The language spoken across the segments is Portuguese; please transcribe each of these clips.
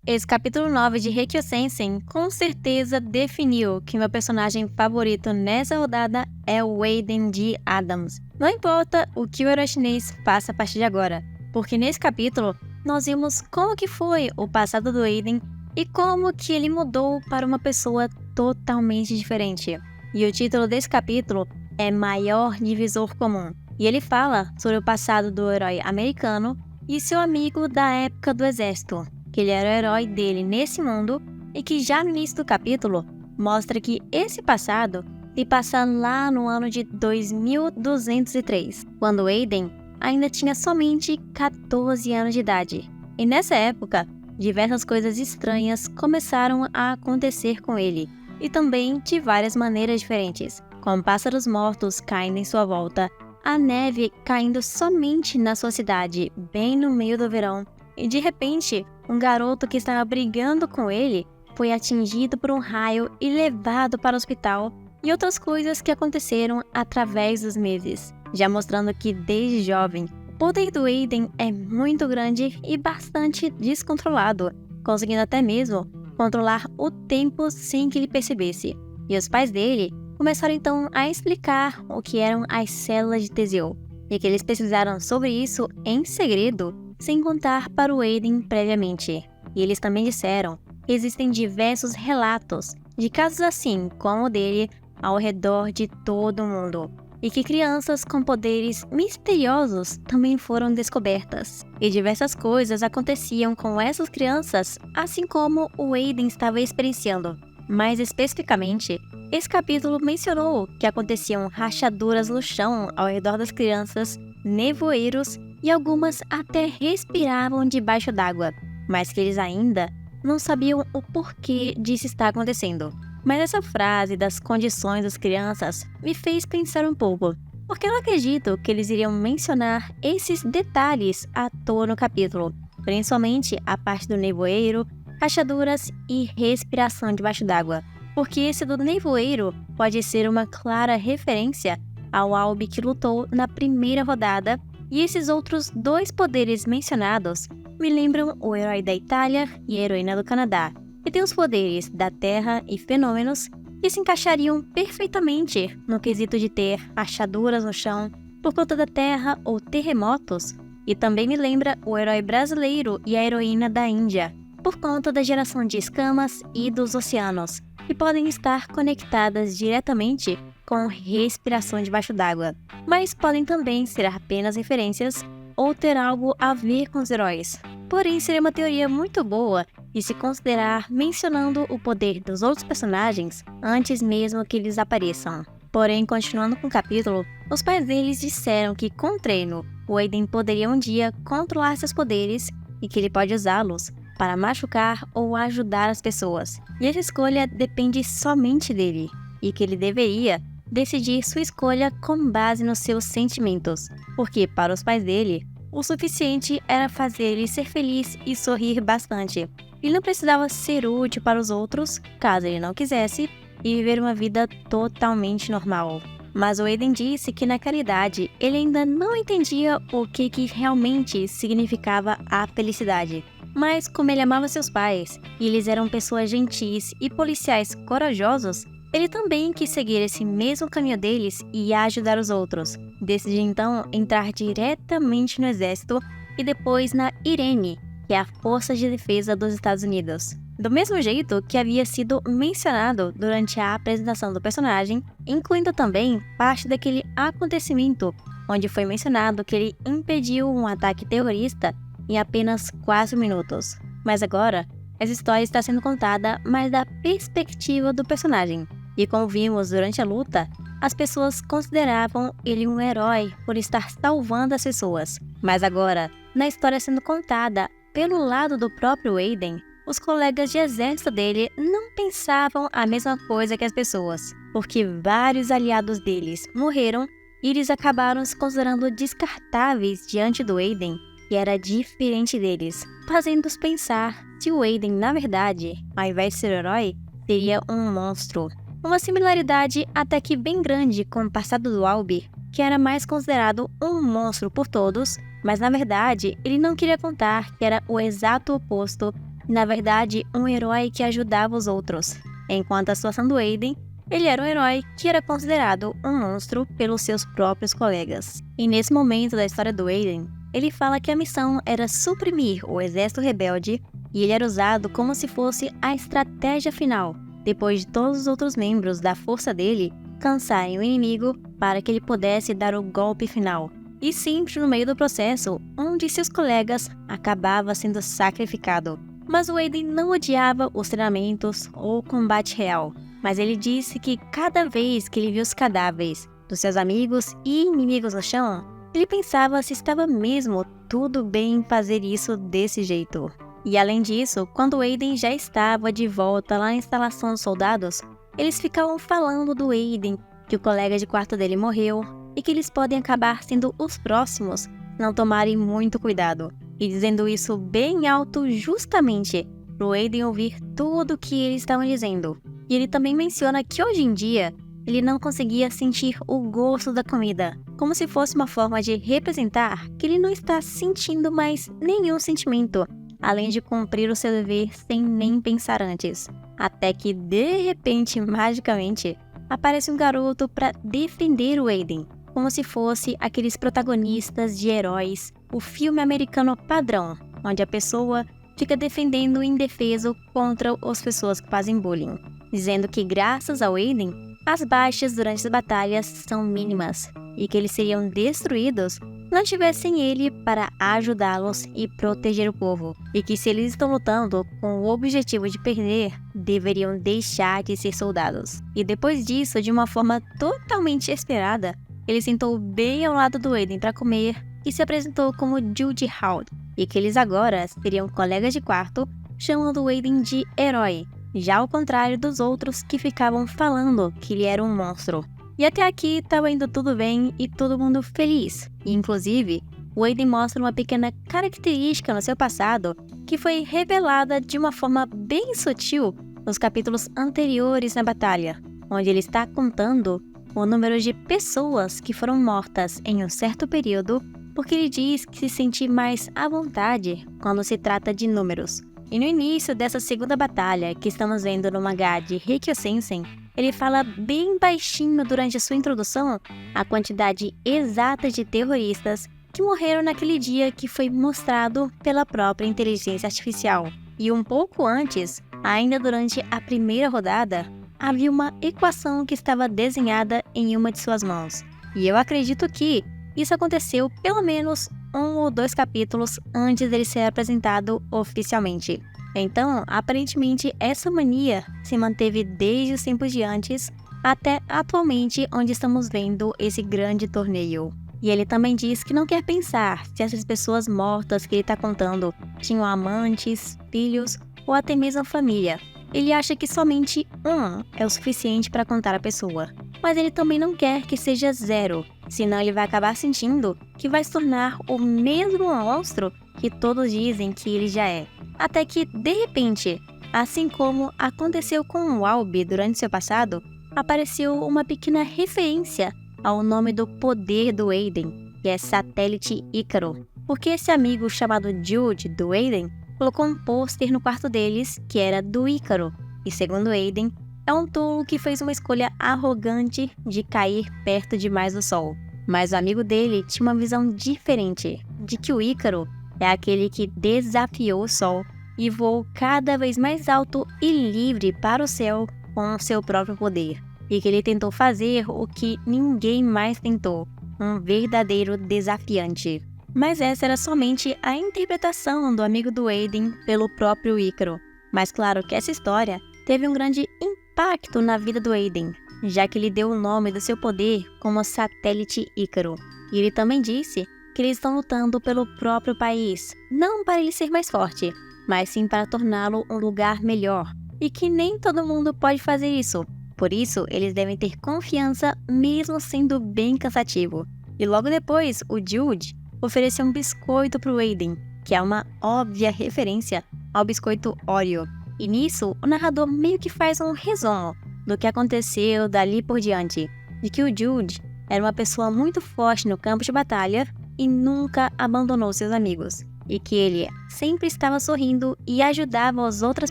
Esse capítulo 9 de Haikyuu-sensei com certeza definiu que meu personagem favorito nessa rodada é o Aiden D. Adams. Não importa o que o herói chinês faça a partir de agora, porque nesse capítulo nós vimos como que foi o passado do Aiden e como que ele mudou para uma pessoa totalmente diferente. E o título desse capítulo é Maior Divisor Comum. E ele fala sobre o passado do herói americano e seu amigo da época do exército, que ele era o herói dele nesse mundo e que já no início do capítulo mostra que esse passado se passa lá no ano de 2203, quando Aiden ainda tinha somente 14 anos de idade. E nessa época, diversas coisas estranhas começaram a acontecer com ele, e também de várias maneiras diferentes, como pássaros mortos caindo em sua volta, a neve caindo somente na sua cidade, bem no meio do verão, e de repente, um garoto que estava brigando com ele foi atingido por um raio e levado para o hospital, e outras coisas que aconteceram através dos meses, já mostrando que desde jovem, o poder do Aiden é muito grande e bastante descontrolado, conseguindo até mesmo controlar o tempo sem que ele percebesse. E os pais dele começaram então a explicar o que eram as células de Teseu, e que eles pesquisaram sobre isso em segredo, sem contar para o Aiden previamente. E eles também disseram que existem diversos relatos de casos assim como o dele ao redor de todo o mundo, e que crianças com poderes misteriosos também foram descobertas. E diversas coisas aconteciam com essas crianças, assim como o Aiden estava experienciando. Mais especificamente, esse capítulo mencionou que aconteciam rachaduras no chão ao redor das crianças, nevoeiros e algumas até respiravam debaixo d'água, mas que eles ainda não sabiam o porquê disso estar acontecendo. Mas essa frase das condições das crianças me fez pensar um pouco, porque eu não acredito que eles iriam mencionar esses detalhes à toa no capítulo, principalmente a parte do nevoeiro, rachaduras e respiração debaixo d'água, porque esse do nevoeiro pode ser uma clara referência ao Albi que lutou na primeira rodada, e esses outros dois poderes mencionados me lembram o herói da Itália e a heroína do Canadá, que tem os poderes da Terra e fenômenos que se encaixariam perfeitamente no quesito de ter rachaduras no chão por conta da terra ou terremotos, e também me lembra o herói brasileiro e a heroína da Índia, por conta da geração de escamas e dos oceanos, que podem estar conectadas diretamente com respiração debaixo d'água, mas podem também ser apenas referências ou ter algo a ver com os heróis. Porém, seria uma teoria muito boa de se considerar mencionando o poder dos outros personagens antes mesmo que eles apareçam. Porém, continuando com o capítulo, os pais deles disseram que com treino, o Aiden poderia um dia controlar seus poderes e que ele pode usá-los para machucar ou ajudar as pessoas. E essa escolha depende somente dele, e que ele deveria decidir sua escolha com base nos seus sentimentos, porque para os pais dele, o suficiente era fazer ele ser feliz e sorrir bastante. Ele não precisava ser útil para os outros, caso ele não quisesse, e viver uma vida totalmente normal. Mas o Aiden disse que naquela idade ele ainda não entendia o que realmente significava a felicidade. Mas como ele amava seus pais, e eles eram pessoas gentis e policiais corajosos, ele também quis seguir esse mesmo caminho deles e ajudar os outros. Decidiu então entrar diretamente no exército e depois na IRENE, que é a Força de Defesa dos Estados Unidos. Do mesmo jeito que havia sido mencionado durante a apresentação do personagem, incluindo também parte daquele acontecimento onde foi mencionado que ele impediu um ataque terrorista em apenas 4 minutos. Mas agora, essa história está sendo contada mais da perspectiva do personagem. E como vimos durante a luta, as pessoas consideravam ele um herói por estar salvando as pessoas. Mas agora, na história sendo contada pelo lado do próprio Aiden, os colegas de exército dele não pensavam a mesma coisa que as pessoas, porque vários aliados deles morreram e eles acabaram se considerando descartáveis diante do Aiden, que era diferente deles, fazendo-os pensar se o Aiden, na verdade, ao invés de ser herói, seria um monstro. Uma similaridade até que bem grande com o passado do Albi, que era mais considerado um monstro por todos, mas na verdade ele não queria contar que era o exato oposto Na verdade, um herói que ajudava os outros. Enquanto a situação do Aiden, ele era um herói que era considerado um monstro pelos seus próprios colegas. E nesse momento da história do Aiden, ele fala que a missão era suprimir o exército rebelde e ele era usado como se fosse a estratégia final, depois de todos os outros membros da força dele cansarem o inimigo para que ele pudesse dar o golpe final. E sempre no meio do processo, um de seus colegas acabava sendo sacrificado. Mas o Aiden não odiava os treinamentos ou o combate real, mas ele disse que cada vez que ele via os cadáveres dos seus amigos e inimigos no chão, ele pensava se estava mesmo tudo bem em fazer isso desse jeito. E além disso, quando o Aiden já estava de volta lá na instalação dos soldados, eles ficavam falando do Aiden, que o colega de quarto dele morreu e que eles podem acabar sendo os próximos se não tomarem muito cuidado. E dizendo isso bem alto justamente para o Aiden ouvir tudo o que eles estavam dizendo. E ele também menciona que hoje em dia ele não conseguia sentir o gosto da comida, como se fosse uma forma de representar que ele não está sentindo mais nenhum sentimento, além de cumprir o seu dever sem nem pensar antes. Até que, de repente, magicamente, aparece um garoto para defender o Aiden, como se fosse aqueles protagonistas de heróis, o filme americano padrão, onde a pessoa fica defendendo o indefeso contra as pessoas que fazem bullying, dizendo que graças ao Aiden, as baixas durante as batalhas são mínimas e que eles seriam destruídos se não tivessem ele para ajudá-los e proteger o povo, e que se eles estão lutando com o objetivo de perder, deveriam deixar de ser soldados. E depois disso, de uma forma totalmente esperada, ele sentou bem ao lado do Aiden para comer e se apresentou como Jude Howard, e que eles agora seriam colegas de quarto, chamando o Aiden de herói, já ao contrário dos outros que ficavam falando que ele era um monstro. E até aqui estava indo tudo bem e todo mundo feliz. E inclusive, o Aiden mostra uma pequena característica no seu passado que foi revelada de uma forma bem sutil nos capítulos anteriores na batalha, onde ele está contando o número de pessoas que foram mortas em um certo período, porque ele diz que se sente mais à vontade quando se trata de números. E no início dessa segunda batalha que estamos vendo no mangá de Heikyo Sensen, ele fala bem baixinho durante a sua introdução a quantidade exata de terroristas que morreram naquele dia que foi mostrado pela própria inteligência artificial. E um pouco antes, ainda durante a primeira rodada, havia uma equação que estava desenhada em uma de suas mãos. E eu acredito que isso aconteceu pelo menos 1 ou 2 capítulos antes dele ser apresentado oficialmente. Então, aparentemente, essa mania se manteve desde os tempos de antes até atualmente, onde estamos vendo esse grande torneio. E ele também diz que não quer pensar se essas pessoas mortas que ele está contando tinham amantes, filhos ou até mesmo família. Ele acha que somente um é o suficiente para contar a pessoa. Mas ele também não quer que seja 0, senão ele vai acabar sentindo que vai se tornar o mesmo monstro que todos dizem que ele já é. Até que, de repente, assim como aconteceu com o Albi durante seu passado, apareceu uma pequena referência ao nome do poder do Aiden, que é Satélite Ícaro. Porque esse amigo chamado Jude, do Aiden, colocou um pôster no quarto deles que era do Ícaro, e segundo Aiden, é um tolo que fez uma escolha arrogante de cair perto demais do Sol. Mas o amigo dele tinha uma visão diferente, de que o Ícaro é aquele que desafiou o Sol e voou cada vez mais alto e livre para o céu com o seu próprio poder. E que ele tentou fazer o que ninguém mais tentou, um verdadeiro desafiante. Mas essa era somente a interpretação do amigo do Aiden pelo próprio Ícaro. Mas claro que essa história teve um grande impacto na vida do Aiden, já que ele deu o nome do seu poder como Satélite Ícaro. E ele também disse que eles estão lutando pelo próprio país, não para ele ser mais forte, mas sim para torná-lo um lugar melhor, e que nem todo mundo pode fazer isso. Por isso, eles devem ter confiança mesmo sendo bem cansativo. E logo depois, o Jude ofereceu um biscoito para o Aiden, que é uma óbvia referência ao biscoito Oreo. E nisso, o narrador meio que faz um resumo do que aconteceu dali por diante, de que o Jude era uma pessoa muito forte no campo de batalha e nunca abandonou seus amigos. e que ele sempre estava sorrindo e ajudava as outras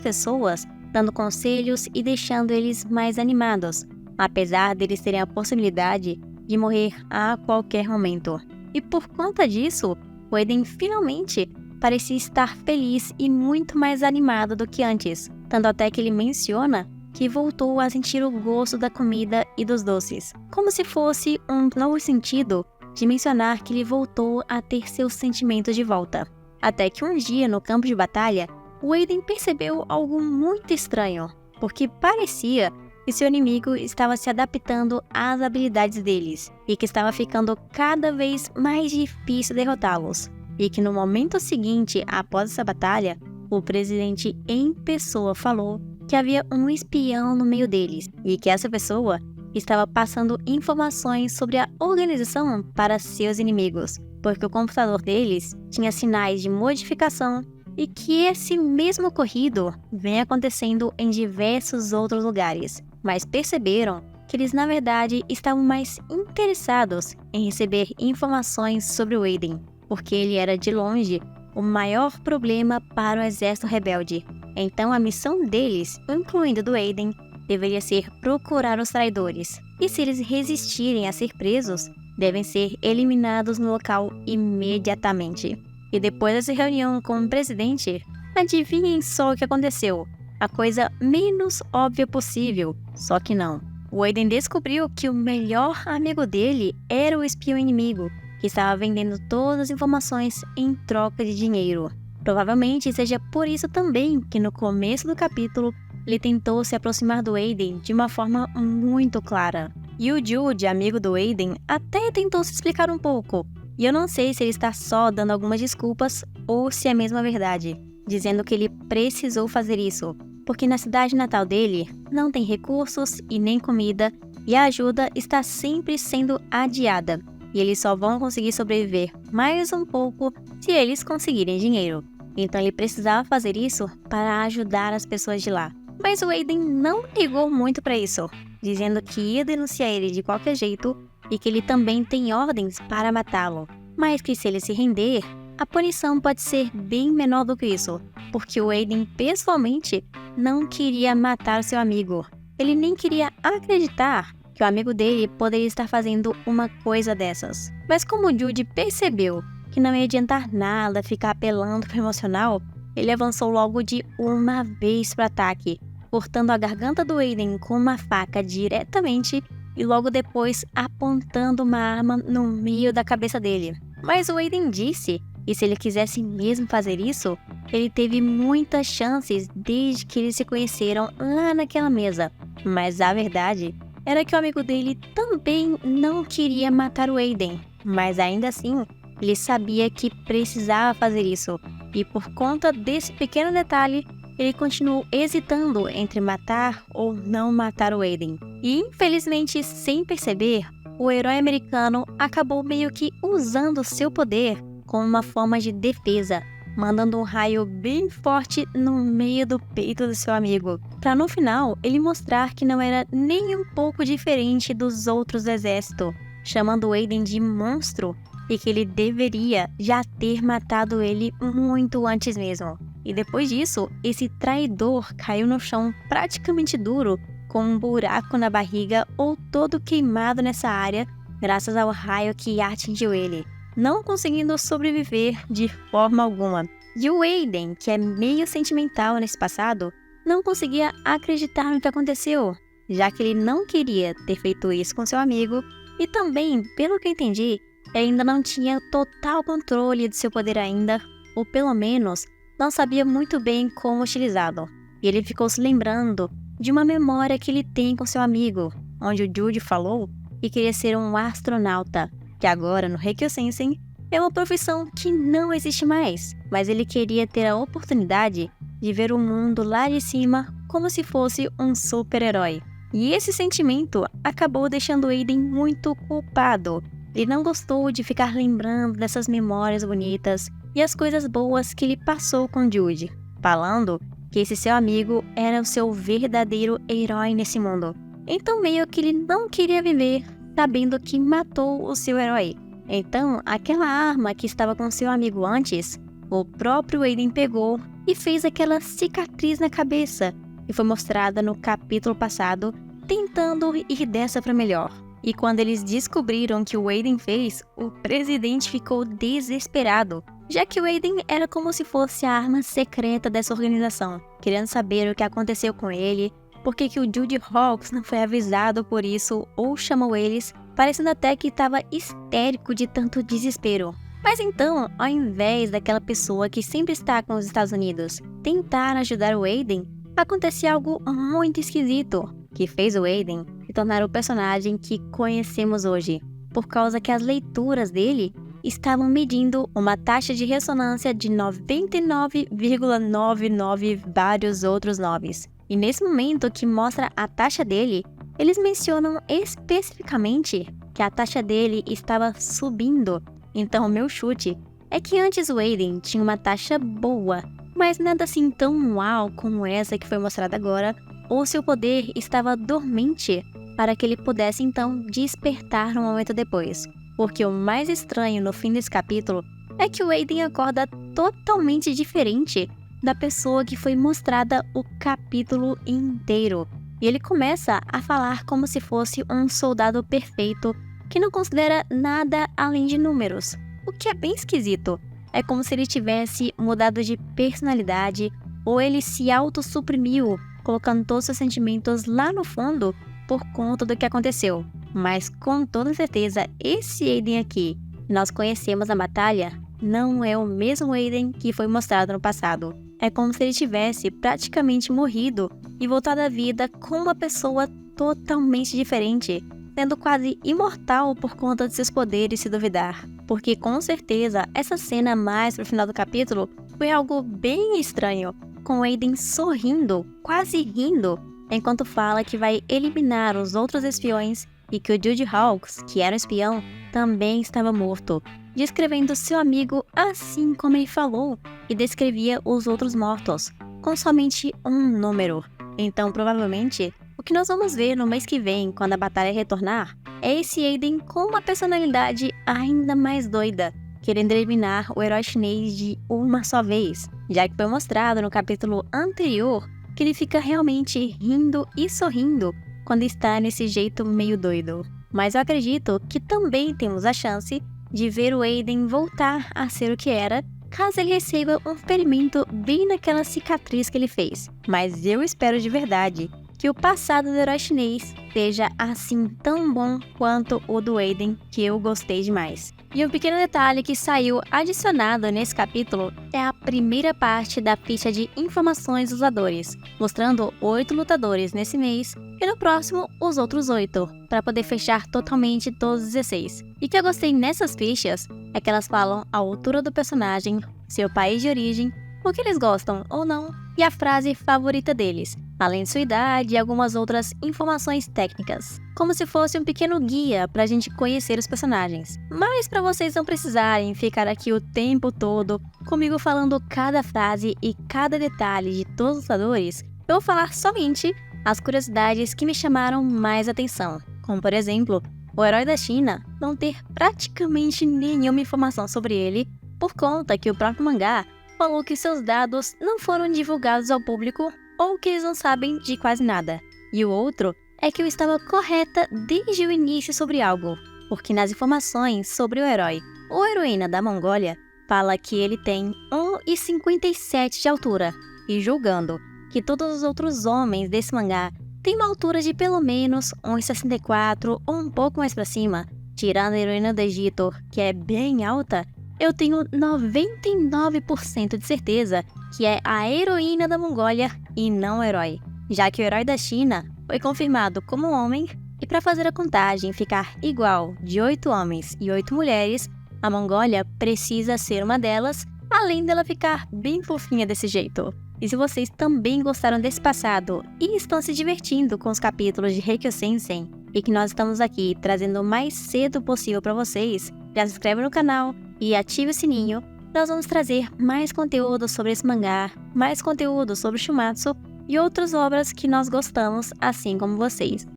pessoas, dando conselhos e deixando eles mais animados, apesar deles terem a possibilidade de morrer a qualquer momento. E por conta disso, o Aiden finalmente parecia estar feliz e muito mais animado do que antes, tanto até que ele menciona que voltou a sentir o gosto da comida e dos doces, como se fosse um novo sentido de mencionar que ele voltou a ter seus sentimentos de volta. Até que um dia, no campo de batalha, o Aiden percebeu algo muito estranho, porque parecia que seu inimigo estava se adaptando às habilidades deles, e que estava ficando cada vez mais difícil derrotá-los. E que no momento seguinte, após essa batalha, o presidente em pessoa falou que havia um espião no meio deles, e que essa pessoa estava passando informações sobre a organização para seus inimigos, porque o computador deles tinha sinais de modificação e que esse mesmo ocorrido vem acontecendo em diversos outros lugares, mas perceberam que eles na verdade estavam mais interessados em receber informações sobre o Aiden, porque ele era de longe o maior problema para o exército rebelde. Então a missão deles, incluindo do Aiden, deveria ser procurar os traidores, e se eles resistirem a ser presos, devem ser eliminados no local imediatamente. E depois dessa reunião com o presidente, adivinhem só o que aconteceu. A coisa menos óbvia possível, só que não. O Aiden descobriu que o melhor amigo dele era o espião inimigo, que estava vendendo todas as informações em troca de dinheiro. Provavelmente seja por isso também que no começo do capítulo ele tentou se aproximar do Aiden de uma forma muito clara. E o Jude, amigo do Aiden, até tentou se explicar um pouco, e eu não sei se ele está só dando algumas desculpas ou se é mesmo a verdade, dizendo que ele precisou fazer isso, porque na cidade natal dele não tem recursos e nem comida, e a ajuda está sempre sendo adiada, e eles só vão conseguir sobreviver mais um pouco se eles conseguirem dinheiro. Então ele precisava fazer isso para ajudar as pessoas de lá. Mas o Aiden não ligou muito para isso, dizendo que ia denunciar ele de qualquer jeito e que ele também tem ordens para matá-lo, mas que se ele se render, a punição pode ser bem menor do que isso, porque o Aiden pessoalmente não queria matar seu amigo. Ele nem queria acreditar que o amigo dele poderia estar fazendo uma coisa dessas. Mas como o Jude percebeu que não ia adiantar nada ficar apelando para o emocional, ele avançou logo de uma vez para o ataque, cortando a garganta do Aiden com uma faca diretamente e logo depois apontando uma arma no meio da cabeça dele. Mas o Aiden disse que se ele quisesse mesmo fazer isso, ele teve muitas chances desde que eles se conheceram lá naquela mesa. Mas a verdade era que o amigo dele também não queria matar o Aiden, mas ainda assim ele sabia que precisava fazer isso, e por conta desse pequeno detalhe, ele continuou hesitando entre matar ou não matar o Aiden. E infelizmente, sem perceber, o herói americano acabou meio que usando seu poder como uma forma de defesa, mandando um raio bem forte no meio do peito do seu amigo, para no final ele mostrar que não era nem um pouco diferente dos outros do exército, chamando o Aiden de monstro e que ele deveria já ter matado ele muito antes mesmo. E depois disso, esse traidor caiu no chão praticamente duro, com um buraco na barriga ou todo queimado nessa área, graças ao raio que atingiu ele, não conseguindo sobreviver de forma alguma. E o Aiden, que é meio sentimental nesse passado, não conseguia acreditar no que aconteceu, já que ele não queria ter feito isso com seu amigo e também, pelo que eu entendi, ele ainda não tinha total controle de seu poder ainda, ou pelo menos não sabia muito bem como utilizá-lo. E ele ficou se lembrando de uma memória que ele tem com seu amigo, onde o Jude falou que queria ser um astronauta, que agora no Heikyo-Sensen é uma profissão que não existe mais, mas ele queria ter a oportunidade de ver o mundo lá de cima como se fosse um super-herói. E esse sentimento acabou deixando Aiden muito culpado. Ele não gostou de ficar lembrando dessas memórias bonitas e as coisas boas que ele passou com Jude, falando que esse seu amigo era o seu verdadeiro herói nesse mundo. Então meio que ele não queria viver sabendo que matou o seu herói. Então aquela arma que estava com seu amigo antes o próprio Aiden pegou e fez aquela cicatriz na cabeça, que foi mostrada no capítulo passado, tentando ir dessa para melhor. E quando eles descobriram que o Aiden fez, o presidente ficou desesperado, já que o Aiden era como se fosse a arma secreta dessa organização, querendo saber o que aconteceu com ele, por que o Judy Hawks não foi avisado por isso ou chamou eles, parecendo até que estava histérico de tanto desespero. Mas então, ao invés daquela pessoa que sempre está com os Estados Unidos tentar ajudar o Aiden, aconteceu algo muito esquisito, que fez o Aiden se tornar o personagem que conhecemos hoje, por causa que as leituras dele estavam medindo uma taxa de ressonância de 99,99 vários outros noves. E nesse momento que mostra a taxa dele, eles mencionam especificamente que a taxa dele estava subindo. Então o meu chute é que antes o Aiden tinha uma taxa boa, mas nada assim tão uau como essa que foi mostrada agora, ou seu poder estava dormente para que ele pudesse então despertar um momento depois. Porque o mais estranho no fim desse capítulo é que o Aiden acorda totalmente diferente da pessoa que foi mostrada o capítulo inteiro. E ele começa a falar como se fosse um soldado perfeito que não considera nada além de números, o que é bem esquisito. É como se ele tivesse mudado de personalidade ou ele se autossuprimiu, colocando todos os seus sentimentos lá no fundo por conta do que aconteceu. Mas com toda certeza, esse Aiden aqui, que nós conhecemos na batalha, não é o mesmo Aiden que foi mostrado no passado. É como se ele tivesse praticamente morrido e voltado à vida com uma pessoa totalmente diferente, sendo quase imortal por conta de seus poderes, se duvidar. Porque com certeza, essa cena mais pro final do capítulo foi algo bem estranho, com Aiden sorrindo, quase rindo, enquanto fala que vai eliminar os outros espiões e que o Judy Hawks, que era um espião, também estava morto, descrevendo seu amigo assim como ele falou, e descrevia os outros mortos, com somente um número. Então, provavelmente, o que nós vamos ver no mês que vem, quando a batalha retornar, é esse Aiden com uma personalidade ainda mais doida, querendo eliminar o herói chinês de uma só vez, já que foi mostrado no capítulo anterior que ele fica realmente rindo e sorrindo quando está nesse jeito meio doido. Mas eu acredito que também temos a chance de ver o Aiden voltar a ser o que era, caso ele receba um ferimento bem naquela cicatriz que ele fez. Mas eu espero de verdade que o passado do herói chinês seja assim tão bom quanto o do Aiden, que eu gostei demais. E um pequeno detalhe que saiu adicionado nesse capítulo é a primeira parte da ficha de informações dos lutadores, mostrando 8 lutadores nesse mês e no próximo os outros 8, para poder fechar totalmente todos os 16. E o que eu gostei nessas fichas é que elas falam a altura do personagem, seu país de origem, o que eles gostam ou não e a frase favorita deles, além de sua idade e algumas outras informações técnicas, como se fosse um pequeno guia para a gente conhecer os personagens. Mas para vocês não precisarem ficar aqui o tempo todo comigo falando cada frase e cada detalhe de todos os lutadores, eu vou falar somente as curiosidades que me chamaram mais atenção, como por exemplo, o herói da China não ter praticamente nenhuma informação sobre ele, por conta que o próprio mangá falou que seus dados não foram divulgados ao público ou que eles não sabem de quase nada. E o outro é que eu estava correta desde o início sobre algo, porque nas informações sobre o herói ou heroína da Mongólia, fala que ele tem 1,57 de altura, e julgando que todos os outros homens desse mangá têm uma altura de pelo menos 1,64 ou um pouco mais para cima, tirando a heroína do Egito, que é bem alta, eu tenho 99% de certeza que é a heroína da Mongólia e não o herói, já que o herói da China foi confirmado como homem, e para fazer a contagem ficar igual de 8 homens e 8 mulheres, a Mongólia precisa ser uma delas, além dela ficar bem fofinha desse jeito. E se vocês também gostaram desse passado e estão se divertindo com os capítulos de Heikyo Sensen, e que nós estamos aqui trazendo o mais cedo possível para vocês, já se inscreve no canal e ative o sininho. Nós vamos trazer mais conteúdo sobre esse mangá, mais conteúdo sobre Shumatsu e outras obras que nós gostamos, assim como vocês.